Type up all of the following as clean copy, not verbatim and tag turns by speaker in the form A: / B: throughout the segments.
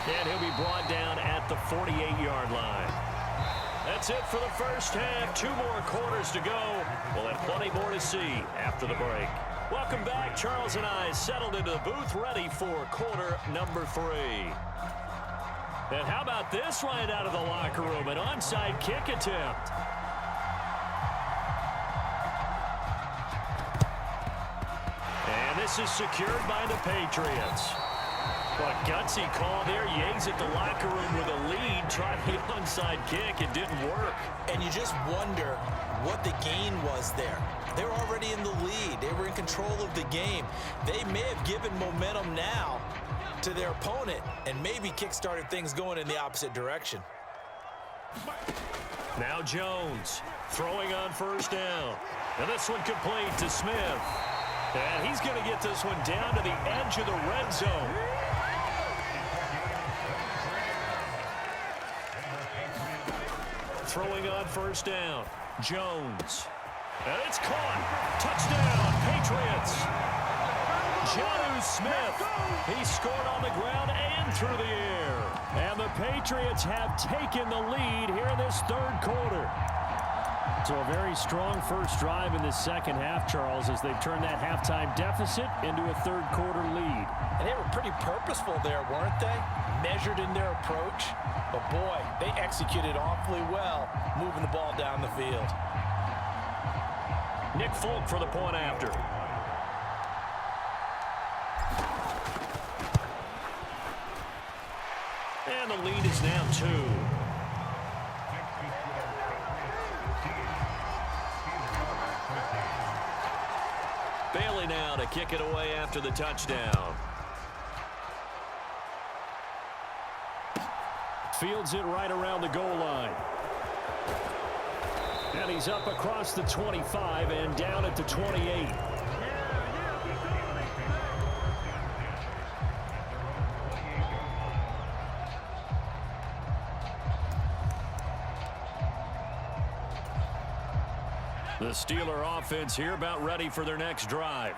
A: And he'll be brought down at the 48-yard line. That's it for the first half. 2 more quarters to go. We'll have plenty more to see after the break. Welcome back. Charles and I settled into the booth ready for quarter number 3. And how about this right out of the locker room? An onside kick attempt. And this is secured by the Patriots. What a gutsy call there. You exit the locker room with a lead. Tried the onside kick. It didn't work.
B: And you just wonder what the gain was there. They're already in the lead. They were in control of the game. They may have given momentum now to their opponent and maybe kick-started things going in the opposite direction.
A: Now Jones throwing on first down. And this one complete to Smith. And he's going to get this one down to the edge of the red zone. Throwing on first down. Jones. And it's caught. Touchdown, Patriots. Jonnu Smith. He scored on the ground and through the air. And the Patriots have taken the lead here in this third quarter. So a very strong first drive in the second half, Charles, as they've turned that halftime deficit into a third quarter lead.
B: And they were pretty purposeful there, weren't they? Measured in their approach. But boy, they executed awfully well, moving the ball down the field.
A: Nick Folk for the point after. And the lead is now 2. Bailey now to kick it away after the touchdown. Fields it right around the goal line. And he's up across the 25 and down at the 28. The Steeler offense here about ready for their next drive.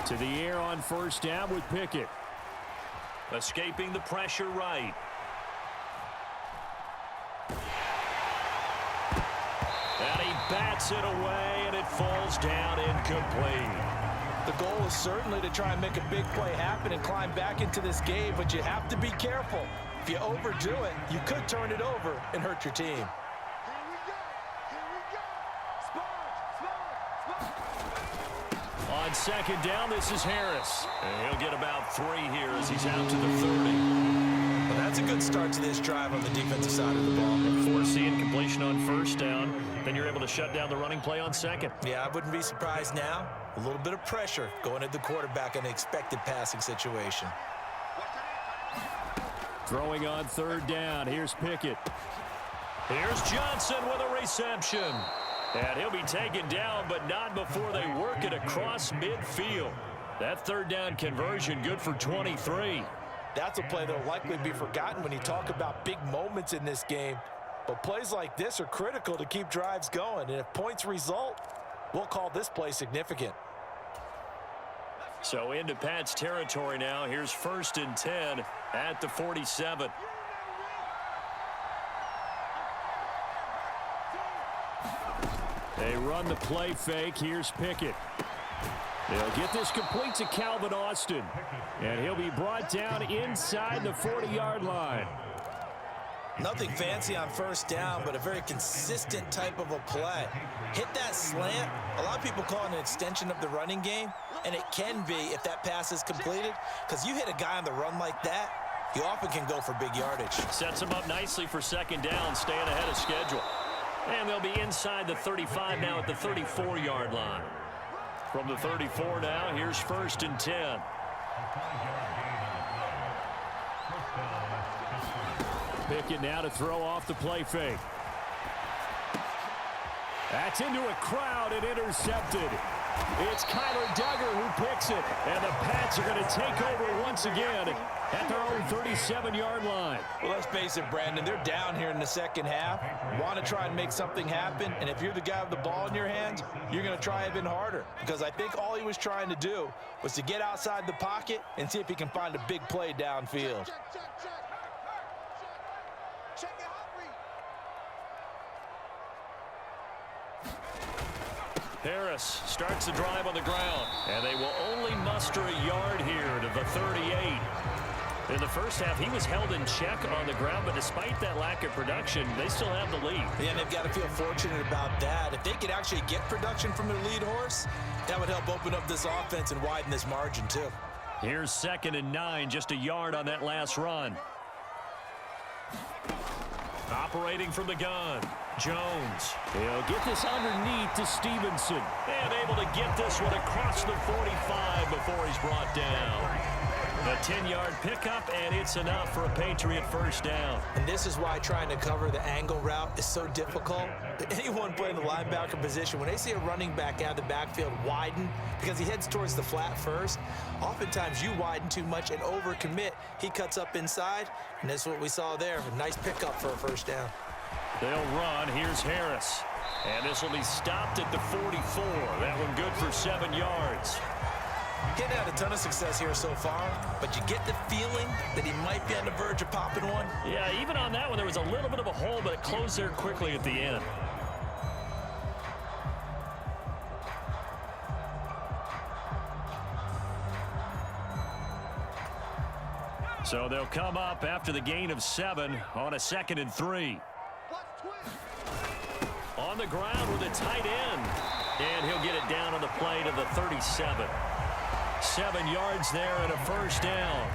A: To the air on first down with Pickett. Escaping the pressure right. And he bats it away, and it falls down incomplete.
B: The goal is certainly to try and make a big play happen and climb back into this game, but you have to be careful. If you overdo it, you could turn it over and hurt your team.
A: On second down, this is Harris. And he'll get about 3 here as he's out to the 30.
B: Well, that's a good start to this drive on the defensive side of the ball.
A: Forcing completion on first down. Then you're able to shut down the running play on second.
B: Yeah, I wouldn't be surprised now. A little bit of pressure going at the quarterback in an expected passing situation.
A: Throwing on third down. Here's Pickett. Here's Johnson with a reception. And he'll be taken down, but not before they work it across midfield. That third down conversion good for 23.
B: That's a play that will likely be forgotten when you talk about big moments in this game. But plays like this are critical to keep drives going. And if points result, we'll call this play significant.
A: So into Pat's territory now. Here's 1st and 10 at the 47. They run the play fake. Here's Pickett. They'll get this complete to Calvin Austin. And he'll be brought down inside the 40-yard line.
B: Nothing fancy on first down, but a very consistent type of a play. Hit that slant. A lot of people call it an extension of the running game, and it can be if that pass is completed, because you hit a guy on the run like that, he often can go for big yardage.
A: Sets him up nicely for second down, staying ahead of schedule. And they'll be inside the 35 now at the 34-yard line. From the 34 now, here's 1st and 10. Pickett now to throw off the play fake. That's into a crowd and intercepted. It's Kyler Duggar who picks it. And the Pats are going to take over once again at their own 37-yard line.
B: Well, let's face it, Brandon, they're down here in the second half. Want to try and make something happen, and if you're the guy with the ball in your hands, you're going to try even harder, because I think all he was trying to do was to get outside the pocket and see if he can find a big play downfield.
A: Harris starts the drive on the ground, and they will only muster a yard here to the 38. In the first half, he was held in check on the ground, but despite that lack of production, they still have the lead.
B: Yeah, and they've got to feel fortunate about that. If they could actually get production from their lead horse, that would help open up this offense and widen this margin, too.
A: Here's 2nd and 9, just a yard on that last run. Operating from the gun, Jones. He'll get this underneath to Stevenson. And able to get this one across the 45 before he's brought down. A 10-yard pickup, and it's enough for a Patriot first down.
B: And this is why trying to cover the angle route is so difficult. Anyone playing the linebacker position, when they see a running back out of the backfield widen because he heads towards the flat first, oftentimes you widen too much and overcommit. He cuts up inside, and that's what we saw there. A nice pickup for a first down.
A: They'll run. Here's Harris. And this will be stopped at the 44. That one good for 7 yards.
B: Getting had a ton of success here so far, but you get the feeling that he might be on the verge of popping one.
A: Yeah, even on that one, there was a little bit of a hole, but it closed there quickly at the end. So they'll come up after the gain of 7 on a 2nd and 3. On the ground with a tight end. And he'll get it down on the play to the 37. 7 yards there and a first down.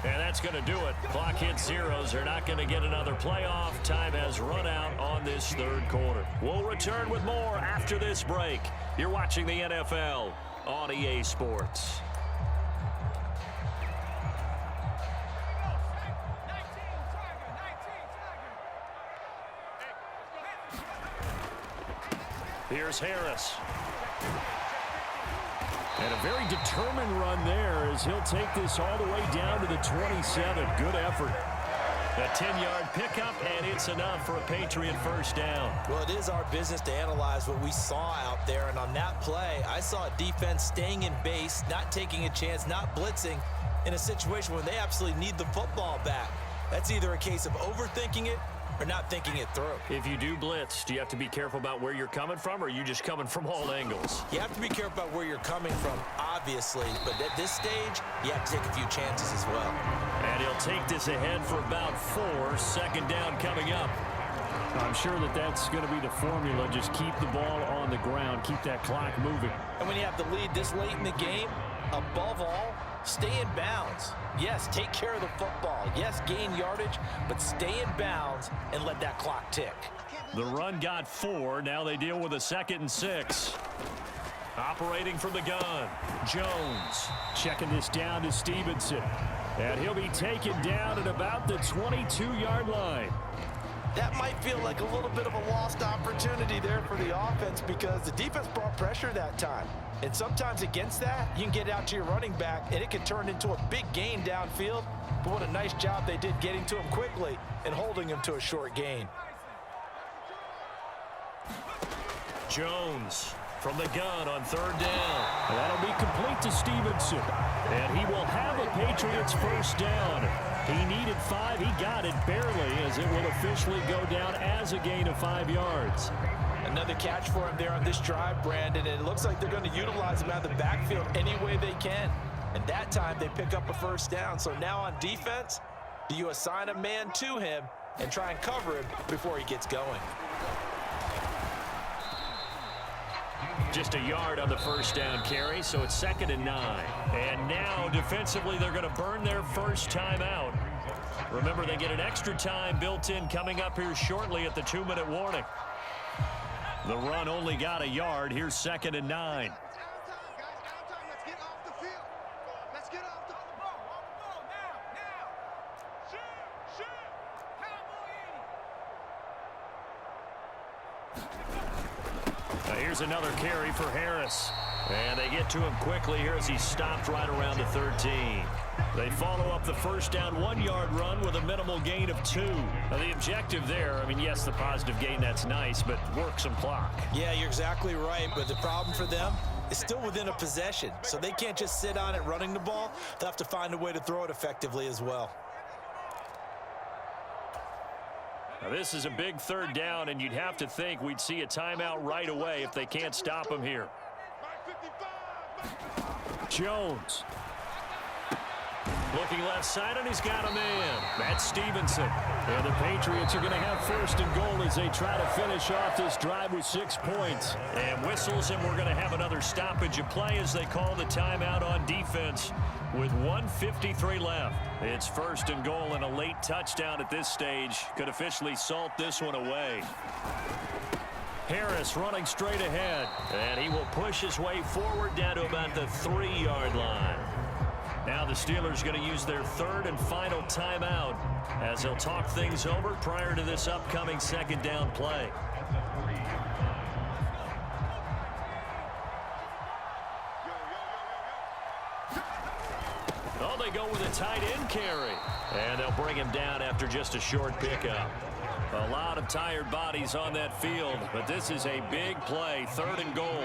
A: And that's going to do it. Clock hits zeros. They're not going to get another playoff. Time has run out on this 3rd quarter. We'll return with more after this break. You're watching the NFL on EA Sports. Here's Harris. And a very determined run there as he'll take this all the way down to the 27. Good effort. A 10-yard pickup, and it's enough for a Patriot first down.
B: Well, it is our business to analyze what we saw out there, and on that play, I saw a defense staying in base, not taking a chance, not blitzing, in a situation where they absolutely need the football back. That's either a case of overthinking it or not thinking it through.
A: If you do blitz, do you have to be careful about where you're coming from, or are you just coming from all angles?
B: You have to be careful about where you're coming from, obviously, but at this stage, you have to take a few chances as well.
A: And he'll take this ahead for about 4. 2nd down coming up. I'm sure that that's going to be the formula. Just keep the ball on the ground. Keep that clock moving.
B: And when you have the lead this late in the game, above all, stay in bounds. Yes, take care of the football. Yes, gain yardage, but stay in bounds and let that clock tick.
A: The run got 4. Now they deal with a 2nd and 6. Operating from the gun, Jones. Checking this down to Stevenson. And he'll be taken down at about the 22-yard line.
B: That might feel like a little bit of a lost opportunity there for the offense because the defense brought pressure that time. And sometimes against that, you can get out to your running back, and it can turn into a big gain downfield. But what a nice job they did getting to him quickly and holding him to a short gain.
A: Jones from the gun on 3rd down. That'll be complete to Stevenson. And he will have a Patriots first down. He needed 5. He got it barely as it will officially go down as a gain of 5 yards.
B: Another catch for him there on this drive, Brandon, and it looks like they're going to utilize him out of the backfield any way they can. And that time they pick up a first down. So now on defense, do you assign a man to him and try and cover him before he gets going?
A: Just a yard on the first down carry, so it's 2nd and 9. And now defensively they're going to burn their first time out. Remember, they get an extra time built in coming up here shortly at the 2-minute warning. The run only got a yard. Here's 2nd and 9. Here's another carry for Harris. And they get to him quickly here as he's stopped right around the 13. They follow up the first down 1-yard run with a minimal gain of 2. Now the objective there, I mean, yes, the positive gain, that's nice, but work some clock.
B: Yeah, you're exactly right, but the problem for them is still within a possession, so they can't just sit on it running the ball. They'll have to find a way to throw it effectively as well.
A: Now this is a big 3rd down, and you'd have to think we'd see a timeout right away if they can't stop him here. Jones. Looking left side, and he's got a man. That's Stevenson. And the Patriots are going to have 1st and goal as they try to finish off this drive with 6 points. And whistles, and we're going to have another stoppage of play as they call the timeout on defense with 1:53 left. It's 1st and goal, and a late touchdown at this stage could officially salt this one away. Harris running straight ahead, and he will push his way forward down to about the 3-yard line. Now the Steelers going to use their 3rd and final timeout as they'll talk things over prior to this upcoming 2nd down play. Oh, they go with a tight end carry, and they'll bring him down after just a short pickup. A lot of tired bodies on that field, but this is a big play, 3rd and goal.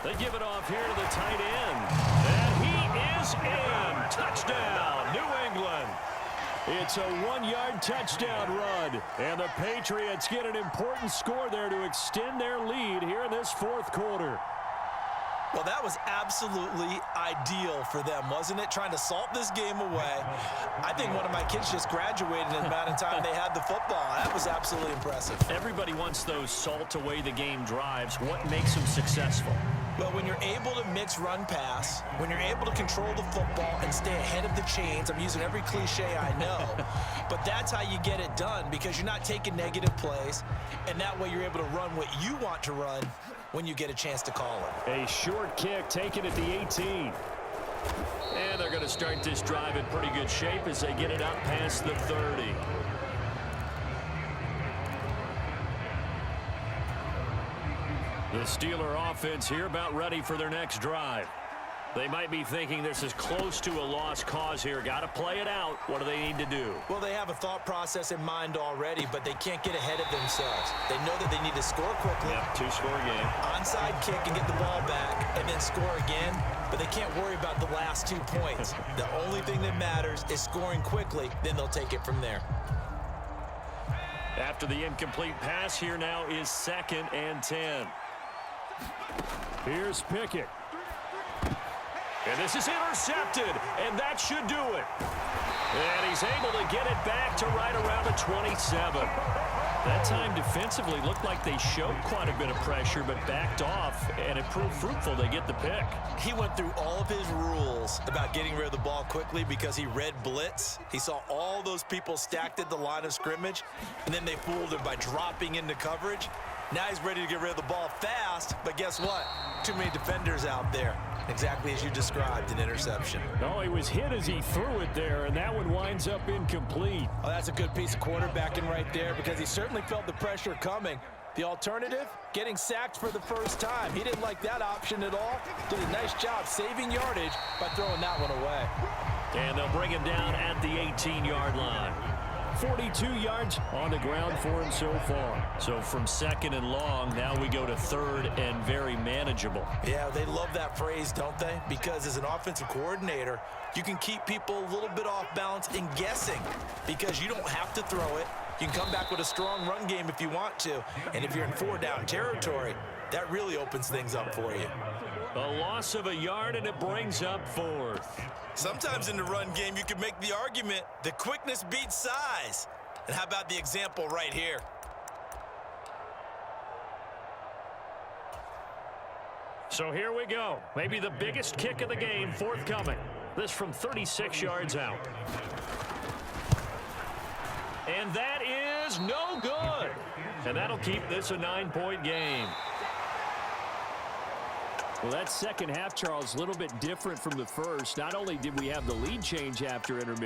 A: They give it off here to the tight end. And he is in. Touchdown, New England. It's a 1-yard touchdown run. And the Patriots get an important score there to extend their lead here in this 4th quarter.
B: Well, that was absolutely ideal for them, wasn't it? Trying to salt this game away. I think one of my kids just graduated in the amount of time they had the football. That was absolutely impressive.
A: Everybody wants those salt away the game drives. What makes them successful?
B: Well, when you're able to mix run-pass, when you're able to control the football and stay ahead of the chains, I'm using every cliche I know, but that's how you get it done because you're not taking negative plays, and that way you're able to run what you want to run when you get a chance to call it.
A: A short kick taken at the 18. And they're going to start this drive in pretty good shape as they get it up past the 30. The Steeler offense here about ready for their next drive. They might be thinking this is close to a lost cause here. Got to play it out. What do they need to do?
B: Well, they have a thought process in mind already, but they can't get ahead of themselves. They know that they need to score quickly.
A: Yep, 2-score game.
B: Onside kick and get the ball back and then score again, but they can't worry about the last 2 points. The only thing that matters is scoring quickly, then they'll take it from there.
A: After the incomplete pass, here now is 2nd and 10. Here's Pickett. And this is intercepted, and that should do it. And he's able to get it back to right around the 27. That time defensively looked like they showed quite a bit of pressure, but backed off, and it proved fruitful. They get the pick.
B: He went through all of his rules about getting rid of the ball quickly because he read blitz. He saw all those people stacked at the line of scrimmage, and then they fooled him by dropping into coverage. Now he's ready to get rid of the ball fast, but guess what? Too many defenders out there. Exactly as you described, an interception.
A: No, he was hit as he threw it there, and that one winds up incomplete.
B: Oh, that's a good piece of quarterbacking right there because he certainly felt the pressure coming. The alternative, getting sacked for the first time. He didn't like that option at all. Did a nice job saving yardage by throwing that one away.
A: And they'll bring him down at the 18-yard line. 42 yards on the ground for him so far. So from 2nd and long, now we go to 3rd and very manageable.
B: Yeah, they love that phrase, don't they? Because as an offensive coordinator, you can keep people a little bit off balance and guessing because you don't have to throw it. You can come back with a strong run game if you want to. And if you're in 4-down territory, that really opens things up for you.
A: A loss of a yard, and it brings up 4th.
B: Sometimes in the run game, you can make the argument that quickness beats size. And how about the example right here?
A: So here we go. Maybe the biggest kick of the game forthcoming. This from 36 yards out. And that is no good. And that'll keep this a 9-point game. Well, that second half, Charles, a little bit different from the first. Not only did we have the lead change after intermission,